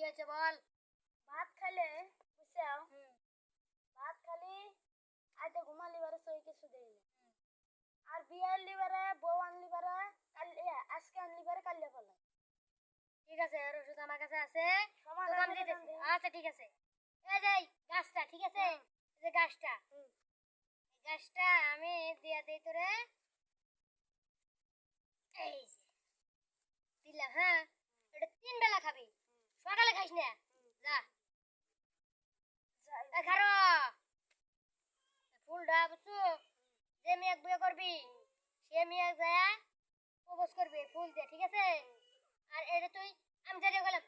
হয়েছে বল। ভাত খাইলে বুঝছাও ভাত খালি আইতে ঘুমালি বারে সই কিছু দেই না আর বিয়ে আনলি বারে বউ আনলি বারে কাল আজকে আনলি বারে কাল্লে বলে ঠিক আছে, এর ওষুধ আমার কাছে আছে, সমাধান দোকান করে দিতেছি। দেন। আচ্ছা ঠিক আছে, এই যে এই গাছটা, ঠিক আছে, এই যে গাছটা, এই গাছটা আমি দিয়া দেই তোরে, এই যে দিলাম। হ্যাঁ, এটা 3 বেলা খাবি, সকালে খাইস না। যা এ খারো ফুলটা বুঝছো, যে মেয়ে বিয়ে করবি সে মেয়ে যায় প্রপোজ করবে ফুল দিয়ে, ঠিক আছে। আর এটা তুই আমি জানিয়ে গেলাম